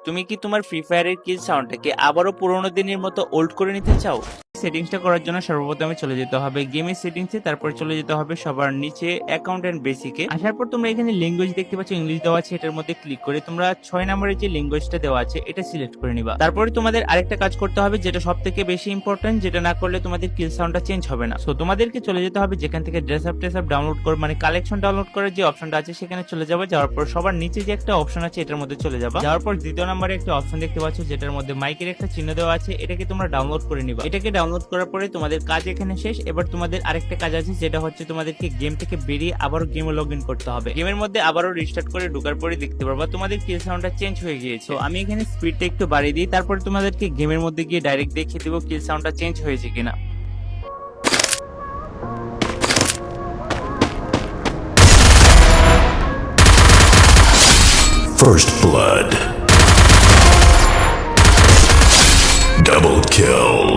তুমি কি তোমার ফ্রি ফায়ারের কিল সাউন্ডটাকে আবারও পুরোনো দিনের মতো ওল্ড করে নিতে চাও? সেটিংসটা করার জন্য সর্বপ্রথমে চলে যেতে হবে গেমের সেটিংসে, তারপর চলে যেতে হবে সবার নিচে অ্যাকাউন্ট এন্ড বেসিকে। আসার পর তোমরা এখানে ল্যাঙ্গুয়েজ দেখতে পাচ্ছ, ইংলিশ দেওয়া আছে, এটার মধ্যে ক্লিক করে তোমরা 6 নম্বরের যে ল্যাঙ্গুয়েজটা দেওয়া আছে এটা সিলেক্ট করে নিবা। তারপরে তোমাদের আরেকটা কাজ করতে হবে যেটা সব থেকে বেশি ইম্পর্টেন্ট, যেটা না করলে তোমাদের কিল সাউন্ডটা চেঞ্জ হবে না। সো তোমাদেরকে চলে যেতে হবে যেখান থেকে ড্রেস আপ ডাউনলোড করে, মানে কালেকশন ডাউনলোড করার যে অপশনটা আছে সেখানে চলে যাবে। যাওয়ার পর সবার নিচে যে একটা অপশন আছে এটার মধ্যে চলে যাবা। যাওয়ার পর দ্বিতীয় নম্বরে একটা অপশন দেখতে পাচ্ছ যেটার মধ্যে মাইকের একটা চিহ্ন দেওয়া আছে, এটাকে তোমরা ডাউনলোড করে নিবা। এটাকে ডাউনলোড করার পরে তোমাদের কাজ এখানে শেষ। এবার তোমাদের আরেকটা কাজ আছে যেটা হচ্ছে তোমাদেরকে গেম থেকে বেরিয়ে আবারও গেমে লগ ইন করতে হবে। গেমের মধ্যে আবারও রিস্টার্ট করে ঢোকার পরে দেখতে পারবা তোমাদের কিল সাউন্ডটা চেঞ্জ হয়ে গিয়েছে। তো আমি এখানে স্পিডটা একটু বাড়িয়ে দিই, তারপরে তোমাদেরকে গেমের মধ্যে গিয়ে ডাইরেক্ট দেখিয়ে দেবো কিল সাউন্ডটা চেঞ্জ হয়েছে কিনা। First blood. Double kill.